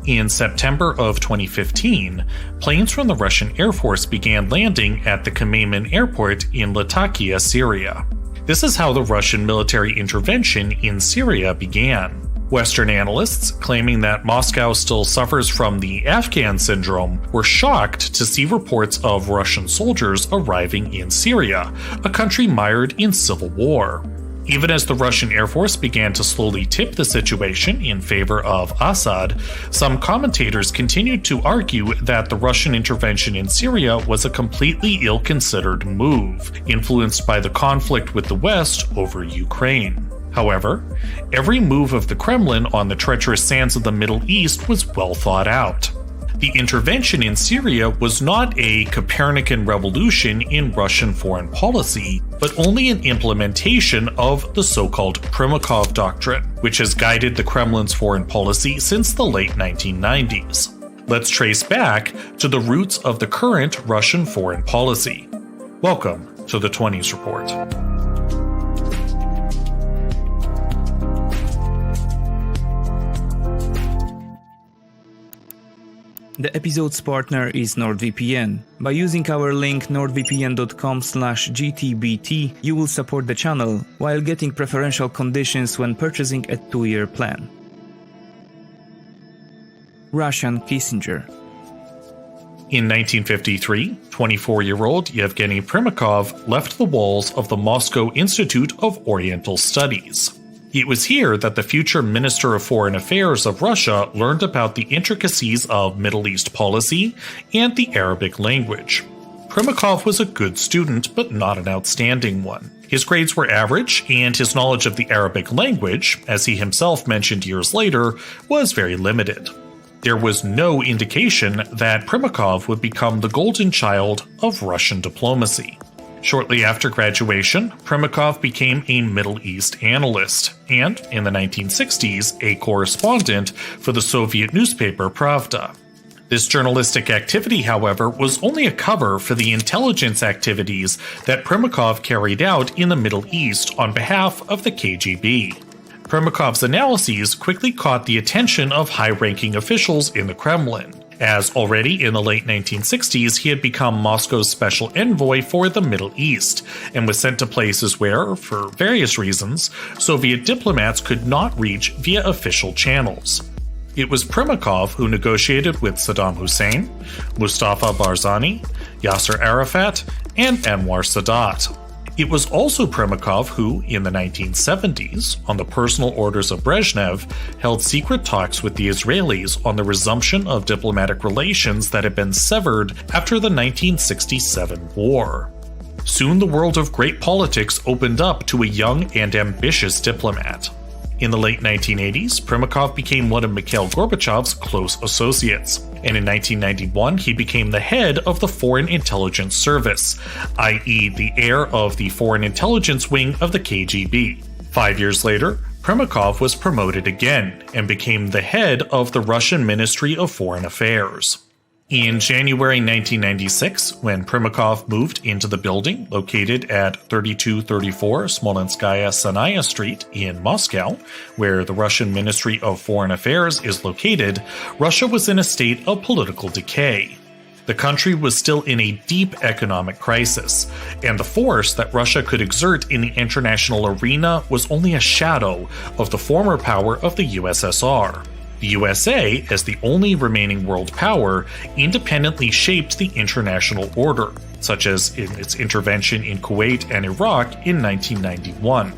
In September of 2015, planes from the Russian Air Force began landing at the Khmeimim airport in Latakia, Syria. This is how the Russian military intervention in Syria began. Western analysts, claiming that Moscow still suffers from the Afghan syndrome, were shocked to see reports of Russian soldiers arriving in Syria, a country mired in civil war. Even as the Russian Air Force began to slowly tip the situation in favor of Assad, some commentators continued to argue that the Russian intervention in Syria was a completely ill-considered move, influenced by the conflict with the West over Ukraine. However, every move of the Kremlin on the treacherous sands of the Middle East was well thought out. The intervention in Syria was not a Copernican revolution in Russian foreign policy, but only an implementation of the so-called Primakov Doctrine, which has guided the Kremlin's foreign policy since the late 1990s. Let's trace back to the roots of the current Russian foreign policy. Welcome to the 20s Report. The episode's partner is NordVPN. By using our link nordvpn.com/gtbt, you will support the channel while getting preferential conditions when purchasing a 2-year plan. Russian Kissinger. In 1953, 24-year-old Yevgeny Primakov left the walls of the Moscow Institute of Oriental Studies. It was here that the future Minister of Foreign Affairs of Russia learned about the intricacies of Middle East policy and the Arabic language. Primakov was a good student, but not an outstanding one. His grades were average, and his knowledge of the Arabic language, as he himself mentioned years later, was very limited. There was no indication that Primakov would become the golden child of Russian diplomacy. Shortly after graduation, Primakov became a Middle East analyst, and, in the 1960s, a correspondent for the Soviet newspaper Pravda. This journalistic activity, however, was only a cover for the intelligence activities that Primakov carried out in the Middle East on behalf of the KGB. Primakov's analyses quickly caught the attention of high-ranking officials in the Kremlin, as already in the late 1960s he had become Moscow's special envoy for the Middle East, and was sent to places where, for various reasons, Soviet diplomats could not reach via official channels. It was Primakov who negotiated with Saddam Hussein, Mustafa Barzani, Yasser Arafat, and Anwar Sadat. It was also Primakov who, in the 1970s, on the personal orders of Brezhnev, held secret talks with the Israelis on the resumption of diplomatic relations that had been severed after the 1967 war. Soon the world of great politics opened up to a young and ambitious diplomat. In the late 1980s, Primakov became one of Mikhail Gorbachev's close associates, and in 1991 he became the head of the Foreign Intelligence Service, i.e. the heir of the Foreign Intelligence Wing of the KGB. 5 years later, Primakov was promoted again, and became the head of the Russian Ministry of Foreign Affairs. In January 1996, when Primakov moved into the building located at 3234 Smolenskaya Sanaya Street in Moscow, where the Russian Ministry of Foreign Affairs is located, Russia was in a state of political decay. The country was still in a deep economic crisis, and the force that Russia could exert in the international arena was only a shadow of the former power of the USSR. The USA, as the only remaining world power, independently shaped the international order, such as in its intervention in Kuwait and Iraq in 1991.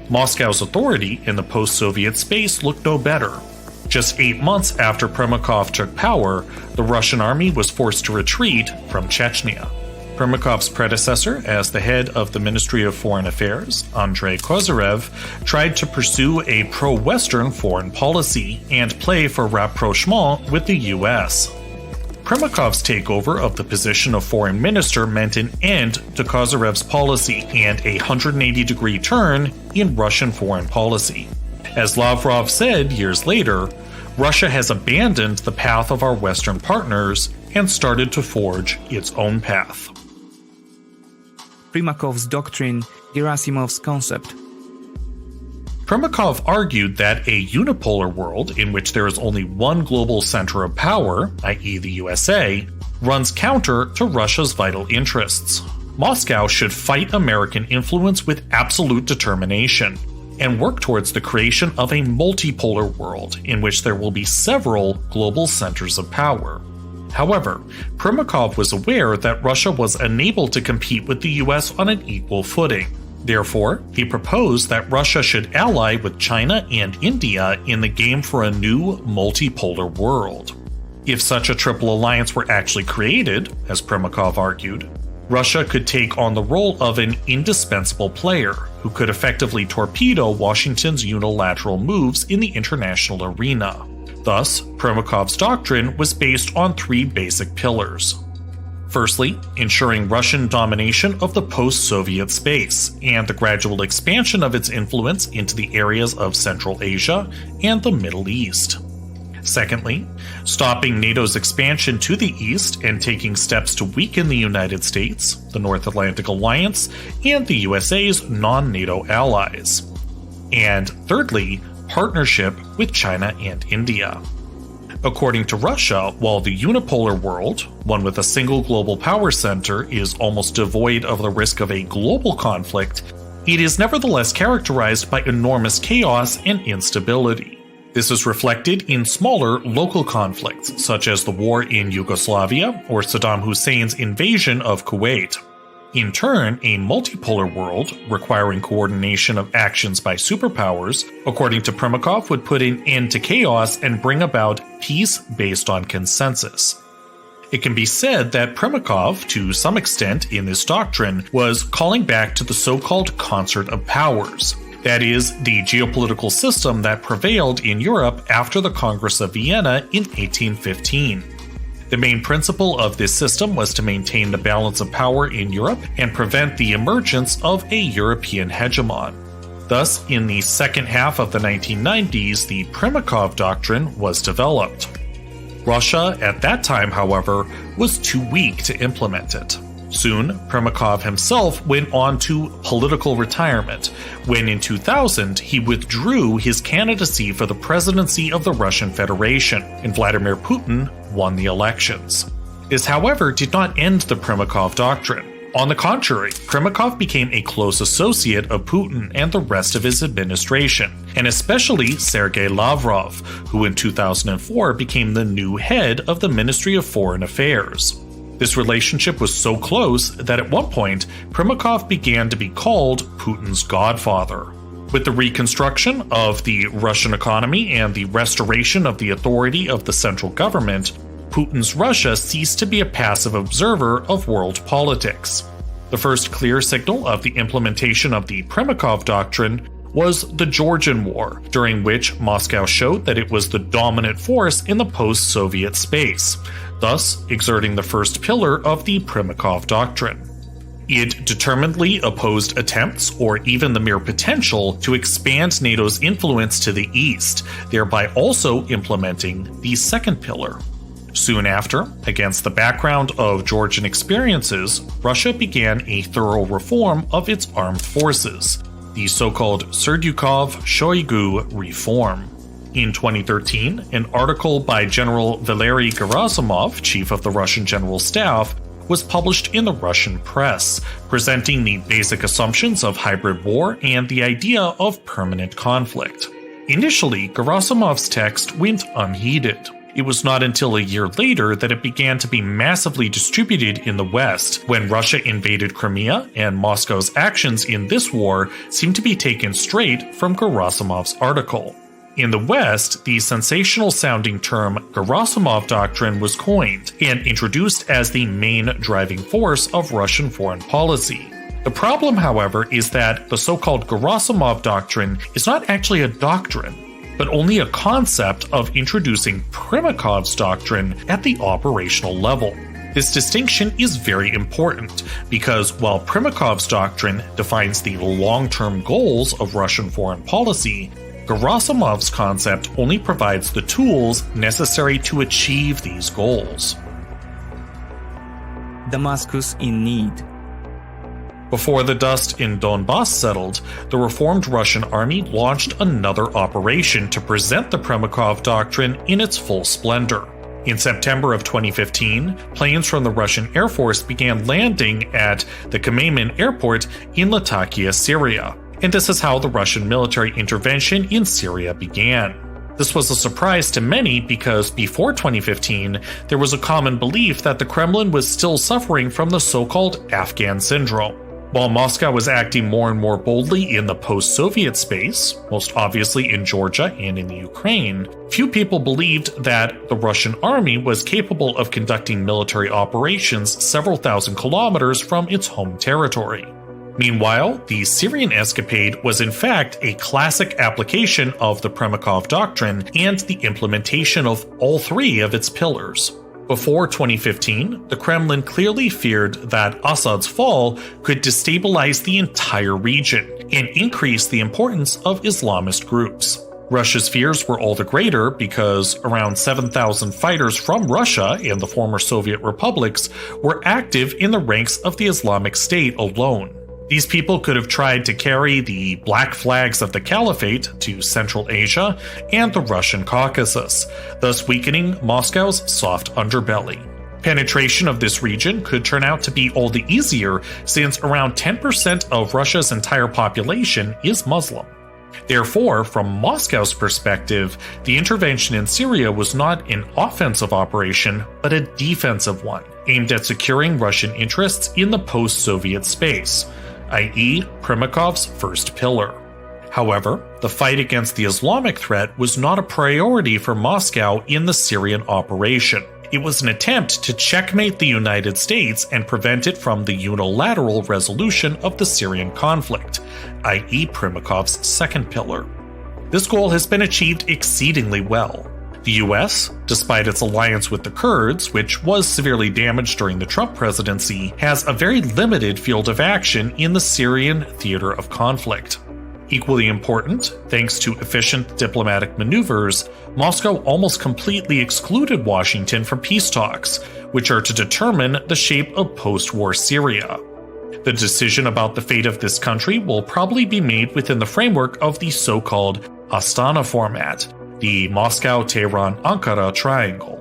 Moscow's authority in the post-Soviet space looked no better. Just 8 months after Primakov took power, the Russian army was forced to retreat from Chechnya. Primakov's predecessor as the head of the Ministry of Foreign Affairs, Andrei Kozyrev, tried to pursue a pro-Western foreign policy and play for rapprochement with the US. Primakov's takeover of the position of foreign minister meant an end to Kozyrev's policy and a 180-degree turn in Russian foreign policy. As Lavrov said years later, Russia has abandoned the path of our Western partners and started to forge its own path. Primakov's doctrine, Gerasimov's concept. Primakov argued that a unipolar world in which there is only one global center of power, i.e. the USA, runs counter to Russia's vital interests. Moscow should fight American influence with absolute determination and work towards the creation of a multipolar world in which there will be several global centers of power. However, Primakov was aware that Russia was unable to compete with the US on an equal footing. Therefore, he proposed that Russia should ally with China and India in the game for a new multipolar world. If such a triple alliance were actually created, as Primakov argued, Russia could take on the role of an indispensable player who could effectively torpedo Washington's unilateral moves in the international arena. Thus, Primakov's doctrine was based on three basic pillars. Firstly, ensuring Russian domination of the post-Soviet space and the gradual expansion of its influence into the areas of Central Asia and the Middle East. Secondly, stopping NATO's expansion to the east and taking steps to weaken the United States, the North Atlantic Alliance, and the USA's non-NATO allies. And thirdly, partnership with China and India. According to Russia, while the unipolar world, one with a single global power center, is almost devoid of the risk of a global conflict, it is nevertheless characterized by enormous chaos and instability. This is reflected in smaller local conflicts, such as the war in Yugoslavia or Saddam Hussein's invasion of Kuwait. In turn, a multipolar world, requiring coordination of actions by superpowers, according to Primakov, would put an end to chaos and bring about peace based on consensus. It can be said that Primakov, to some extent in this doctrine, was calling back to the so-called concert of powers. That is, the geopolitical system that prevailed in Europe after the Congress of Vienna in 1815. The main principle of this system was to maintain the balance of power in Europe and prevent the emergence of a European hegemon. Thus, in the second half of the 1990s, the Primakov doctrine was developed. Russia, at that time, however, was too weak to implement it. Soon, Primakov himself went on to political retirement, when in 2000 he withdrew his candidacy for the presidency of the Russian Federation, and Vladimir Putin won the elections. This, however, did not end the Primakov doctrine. On the contrary, Primakov became a close associate of Putin and the rest of his administration, and especially Sergei Lavrov, who in 2004 became the new head of the Ministry of Foreign Affairs. This relationship was so close that at one point, Primakov began to be called Putin's godfather. With the reconstruction of the Russian economy and the restoration of the authority of the central government, Putin's Russia ceased to be a passive observer of world politics. The first clear signal of the implementation of the Primakov doctrine was the Georgian War, during which Moscow showed that it was the dominant force in the post-Soviet space, thus exerting the first pillar of the Primakov doctrine. It determinedly opposed attempts, or even the mere potential, to expand NATO's influence to the east, thereby also implementing the second pillar. Soon after, against the background of Georgian experiences, Russia began a thorough reform of its armed forces, the so-called Serdyukov-Shoigu reform. In 2013, an article by General Valery Gerasimov, chief of the Russian General Staff, was published in the Russian press, presenting the basic assumptions of hybrid war and the idea of permanent conflict. Initially, Gerasimov's text went unheeded. It was not until a year later that it began to be massively distributed in the West, when Russia invaded Crimea, and Moscow's actions in this war seemed to be taken straight from Gerasimov's article. In the West, the sensational-sounding term Gerasimov Doctrine was coined and introduced as the main driving force of Russian foreign policy. The problem, however, is that the so-called Gerasimov Doctrine is not actually a doctrine, but only a concept of introducing Primakov's doctrine at the operational level. This distinction is very important because while Primakov's doctrine defines the long-term goals of Russian foreign policy, Gerasimov's concept only provides the tools necessary to achieve these goals. Damascus in need. Before the dust in Donbass settled, the reformed Russian army launched another operation to present the Primakov Doctrine in its full splendor. In September of 2015, planes from the Russian Air Force began landing at the Khmeimim airport in Latakia, Syria, and this is how the Russian military intervention in Syria began. This was a surprise to many because before 2015, there was a common belief that the Kremlin was still suffering from the so-called Afghan syndrome. While Moscow was acting more and more boldly in the post-Soviet space, most obviously in Georgia and in the Ukraine, few people believed that the Russian army was capable of conducting military operations several thousand kilometers from its home territory. Meanwhile, the Syrian escapade was in fact a classic application of the Primakov Doctrine and the implementation of all three of its pillars. Before 2015, the Kremlin clearly feared that Assad's fall could destabilize the entire region and increase the importance of Islamist groups. Russia's fears were all the greater because around 7,000 fighters from Russia and the former Soviet republics were active in the ranks of the Islamic State alone. These people could have tried to carry the black flags of the Caliphate to Central Asia and the Russian Caucasus, thus weakening Moscow's soft underbelly. Penetration of this region could turn out to be all the easier since around 10% of Russia's entire population is Muslim. Therefore, from Moscow's perspective, the intervention in Syria was not an offensive operation, but a defensive one, aimed at securing Russian interests in the post-Soviet space, i.e., Primakov's first pillar. However, the fight against the Islamic threat was not a priority for Moscow in the Syrian operation. It was an attempt to checkmate the United States and prevent it from the unilateral resolution of the Syrian conflict, i.e., Primakov's second pillar. This goal has been achieved exceedingly well. The US, despite its alliance with the Kurds, which was severely damaged during the Trump presidency, has a very limited field of action in the Syrian theater of conflict. Equally important, thanks to efficient diplomatic maneuvers, Moscow almost completely excluded Washington from peace talks, which are to determine the shape of post-war Syria. The decision about the fate of this country will probably be made within the framework of the so-called Astana format, the Moscow-Tehran-Ankara triangle.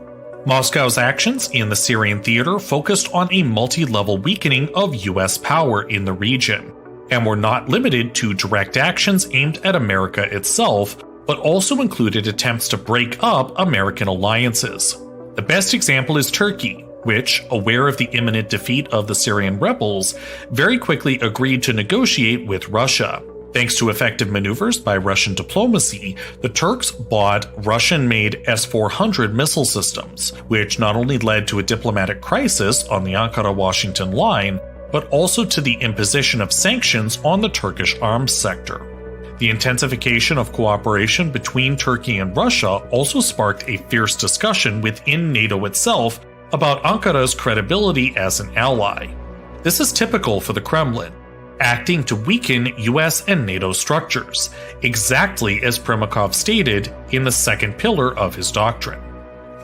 Moscow's actions in the Syrian theater focused on a multi-level weakening of US power in the region, and were not limited to direct actions aimed at America itself, but also included attempts to break up American alliances. The best example is Turkey, which, aware of the imminent defeat of the Syrian rebels, very quickly agreed to negotiate with Russia. Thanks to effective maneuvers by Russian diplomacy, the Turks bought Russian-made S-400 missile systems, which not only led to a diplomatic crisis on the Ankara-Washington line, but also to the imposition of sanctions on the Turkish arms sector. The intensification of cooperation between Turkey and Russia also sparked a fierce discussion within NATO itself about Ankara's credibility as an ally. This is typical for the Kremlin, acting to weaken US and NATO structures, exactly as Primakov stated in the second pillar of his doctrine.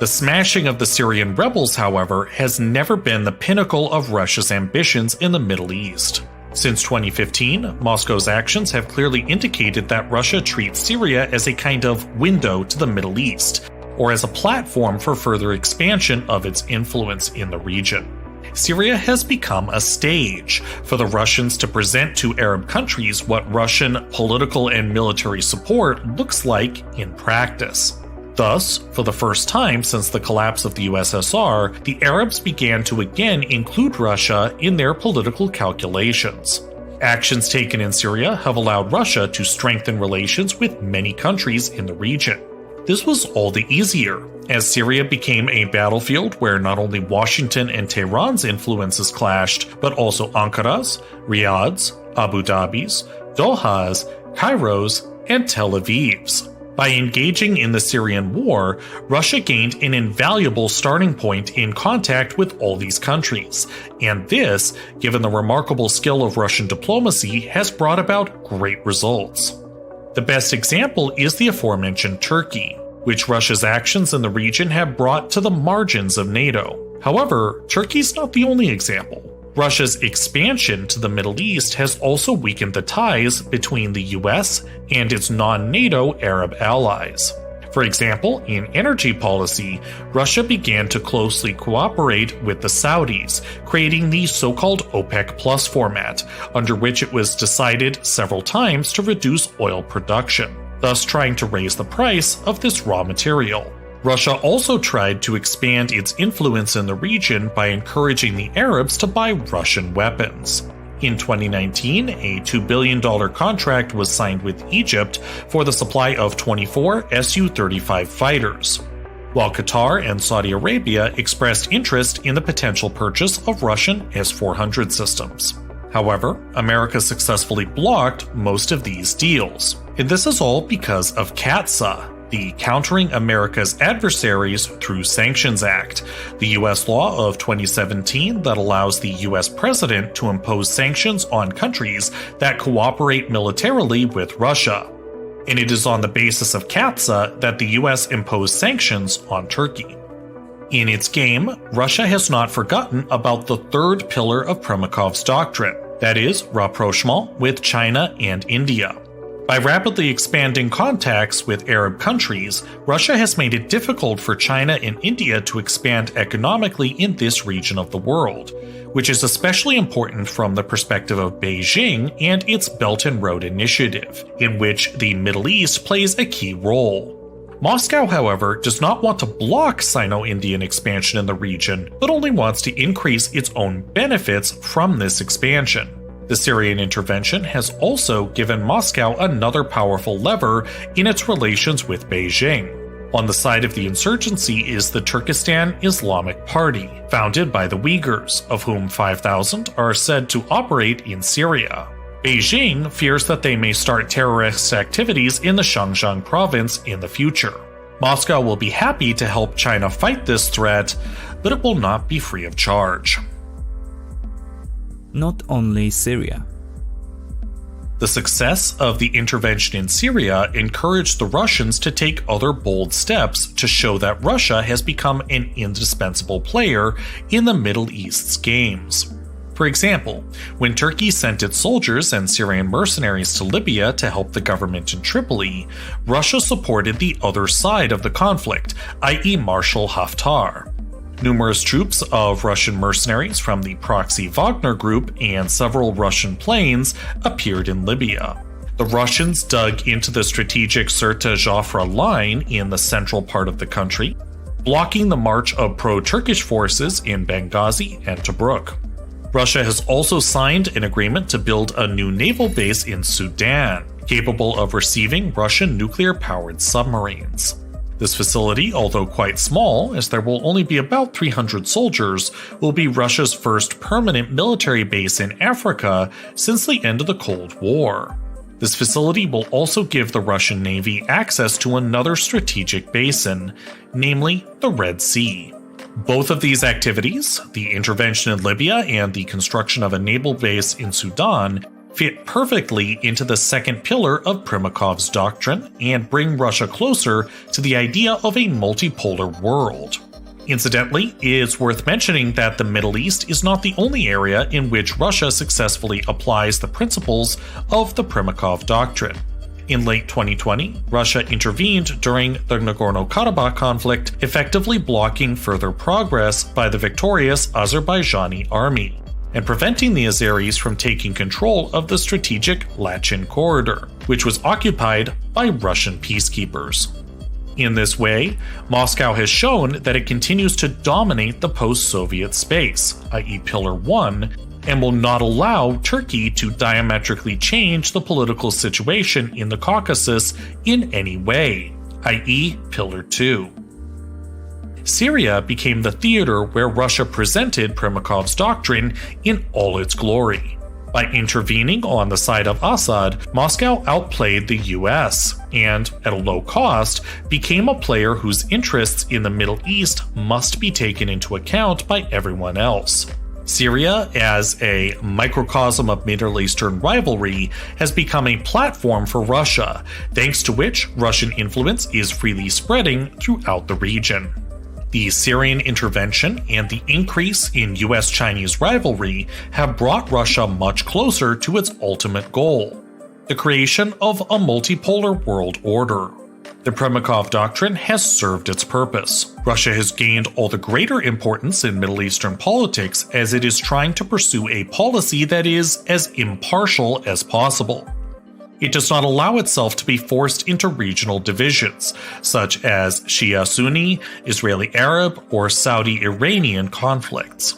The smashing of the Syrian rebels, however, has never been the pinnacle of Russia's ambitions in the Middle East. Since 2015, Moscow's actions have clearly indicated that Russia treats Syria as a kind of window to the Middle East, or as a platform for further expansion of its influence in the region. Syria has become a stage for the Russians to present to Arab countries what Russian political and military support looks like in practice. Thus, for the first time since the collapse of the USSR, the Arabs began to again include Russia in their political calculations. Actions taken in Syria have allowed Russia to strengthen relations with many countries in the region. This was all the easier, as Syria became a battlefield where not only Washington and Tehran's influences clashed, but also Ankara's, Riyadh's, Abu Dhabi's, Doha's, Cairo's, and Tel Aviv's. By engaging in the Syrian war, Russia gained an invaluable starting point in contact with all these countries, and this, given the remarkable skill of Russian diplomacy, has brought about great results. The best example is the aforementioned Turkey, which Russia's actions in the region have brought to the margins of NATO. However, Turkey's not the only example. Russia's expansion to the Middle East has also weakened the ties between the US and its non-NATO Arab allies. For example, in energy policy, Russia began to closely cooperate with the Saudis, creating the so-called OPEC Plus format, under which it was decided several times to reduce oil production, thus trying to raise the price of this raw material. Russia also tried to expand its influence in the region by encouraging the Arabs to buy Russian weapons. In 2019, a $2 billion contract was signed with Egypt for the supply of 24 Su-35 fighters, while Qatar and Saudi Arabia expressed interest in the potential purchase of Russian S-400 systems. However, America successfully blocked most of these deals, and this is all because of CAATSA, the Countering America's Adversaries Through Sanctions Act, the U.S. law of 2017 that allows the U.S. president to impose sanctions on countries that cooperate militarily with Russia. And it is on the basis of CAATSA that the U.S. imposed sanctions on Turkey. In its game, Russia has not forgotten about the third pillar of Primakov's doctrine, that is, rapprochement with China and India. By rapidly expanding contacts with Arab countries, Russia has made it difficult for China and India to expand economically in this region of the world, which is especially important from the perspective of Beijing and its Belt and Road Initiative, in which the Middle East plays a key role. Moscow, however, does not want to block Sino-Indian expansion in the region, but only wants to increase its own benefits from this expansion. The Syrian intervention has also given Moscow another powerful lever in its relations with Beijing. On the side of the insurgency is the Turkestan Islamic Party, founded by the Uyghurs, of whom 5,000 are said to operate in Syria. Beijing fears that they may start terrorist activities in the Xinjiang province in the future. Moscow will be happy to help China fight this threat, but it will not be free of charge. Not only Syria. The success of the intervention in Syria encouraged the Russians to take other bold steps to show that Russia has become an indispensable player in the Middle East's games. For example, when Turkey sent its soldiers and Syrian mercenaries to Libya to help the government in Tripoli, Russia supported the other side of the conflict, i.e. Marshal Haftar. Numerous troops of Russian mercenaries from the proxy Wagner group and several Russian planes appeared in Libya. The Russians dug into the strategic Sirte Jafra line in the central part of the country, blocking the march of pro-Turkish forces in Benghazi and Tobruk. Russia has also signed an agreement to build a new naval base in Sudan, capable of receiving Russian nuclear-powered submarines. This facility, although quite small, as there will only be about 300 soldiers, will be Russia's first permanent military base in Africa since the end of the Cold War. This facility will also give the Russian Navy access to another strategic basin, namely the Red Sea. Both of these activities, the intervention in Libya and the construction of a naval base in Sudan, fit perfectly into the second pillar of Primakov's doctrine and bring Russia closer to the idea of a multipolar world. Incidentally, it's worth mentioning that the Middle East is not the only area in which Russia successfully applies the principles of the Primakov doctrine. In late 2020, Russia intervened during the Nagorno-Karabakh conflict, effectively blocking further progress by the victorious Azerbaijani army, and preventing the Azeris from taking control of the strategic Lachin corridor, which was occupied by Russian peacekeepers. In this way, Moscow has shown that it continues to dominate the post-Soviet space, i.e. Pillar 1, and will not allow Turkey to diametrically change the political situation in the Caucasus in any way, i.e. Pillar 2. Syria became the theater where Russia presented Primakov's doctrine in all its glory. By intervening on the side of Assad, Moscow outplayed the US, and, at a low cost, became a player whose interests in the Middle East must be taken into account by everyone else. Syria, as a microcosm of Middle Eastern rivalry, has become a platform for Russia, thanks to which Russian influence is freely spreading throughout the region. The Syrian intervention and the increase in US-Chinese rivalry have brought Russia much closer to its ultimate goal, the creation of a multipolar world order. The Primakov Doctrine has served its purpose. Russia has gained all the greater importance in Middle Eastern politics as it is trying to pursue a policy that is as impartial as possible. It does not allow itself to be forced into regional divisions, such as Shia-Sunni, Israeli-Arab, or Saudi-Iranian conflicts.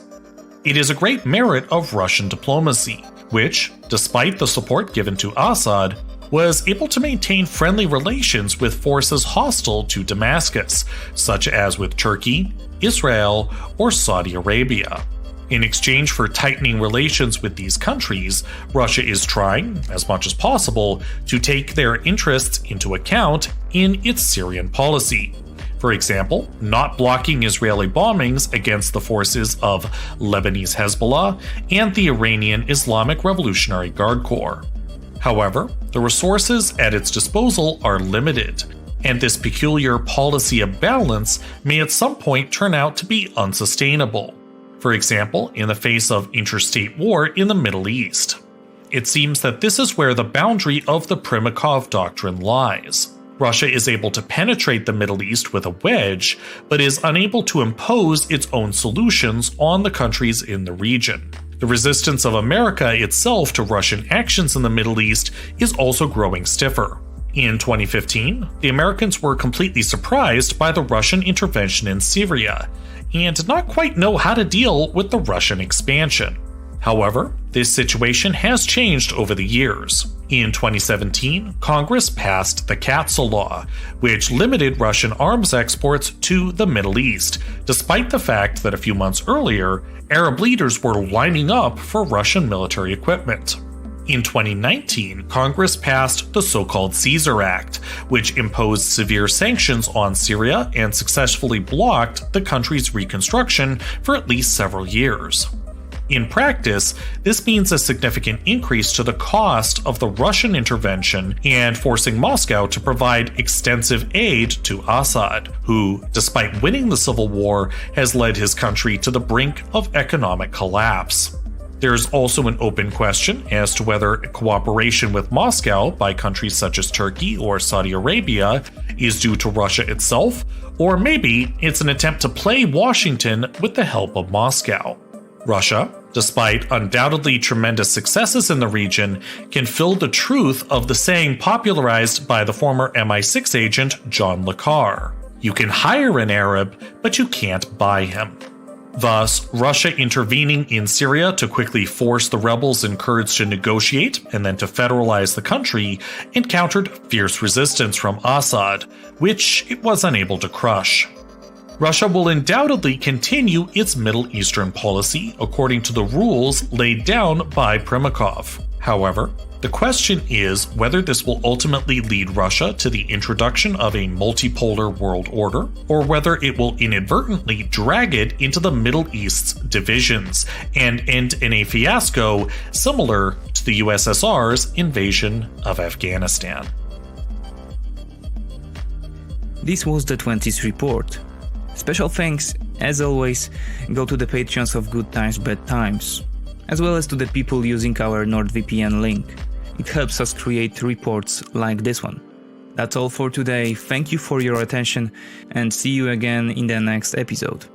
It is a great merit of Russian diplomacy, which, despite the support given to Assad, was able to maintain friendly relations with forces hostile to Damascus, such as with Turkey, Israel, or Saudi Arabia. In exchange for tightening relations with these countries, Russia is trying, as much as possible, to take their interests into account in its Syrian policy. For example, not blocking Israeli bombings against the forces of Lebanese Hezbollah and the Iranian Islamic Revolutionary Guard Corps. However, the resources at its disposal are limited, and this peculiar policy of balance may at some point turn out to be unsustainable. For example, in the face of interstate war in the Middle East. It seems that this is where the boundary of the Primakov Doctrine lies. Russia is able to penetrate the Middle East with a wedge, but is unable to impose its own solutions on the countries in the region. The resistance of America itself to Russian actions in the Middle East is also growing stiffer. In 2015, the Americans were completely surprised by the Russian intervention in Syria, and did not quite know how to deal with the Russian expansion. However, this situation has changed over the years. In 2017, Congress passed the CATSA law, which limited Russian arms exports to the Middle East, despite the fact that a few months earlier, Arab leaders were lining up for Russian military equipment. In 2019, Congress passed the so-called Caesar Act, which imposed severe sanctions on Syria and successfully blocked the country's reconstruction for at least several years. In practice, this means a significant increase to the cost of the Russian intervention and forcing Moscow to provide extensive aid to Assad, who, despite winning the civil war, has led his country to the brink of economic collapse. There is also an open question as to whether cooperation with Moscow by countries such as Turkey or Saudi Arabia is due to Russia itself, or maybe it's an attempt to play Washington with the help of Moscow. Russia, despite undoubtedly tremendous successes in the region, can fill the truth of the saying popularized by the former MI6 agent John Le Carre: "You can hire an Arab, but you can't buy him." Thus, Russia intervening in Syria to quickly force the rebels and Kurds to negotiate and then to federalize the country encountered fierce resistance from Assad, which it was unable to crush. Russia will undoubtedly continue its Middle Eastern policy according to the rules laid down by Primakov. However, the question is whether this will ultimately lead Russia to the introduction of a multipolar world order, or whether it will inadvertently drag it into the Middle East's divisions and end in a fiasco similar to the USSR's invasion of Afghanistan. This was the 20th report. Special thanks, as always, go to the patrons of Good Times Bad Times, as well as to the people using our NordVPN link. It helps us create reports like this one. That's all for today. Thank you for your attention and see you again in the next episode.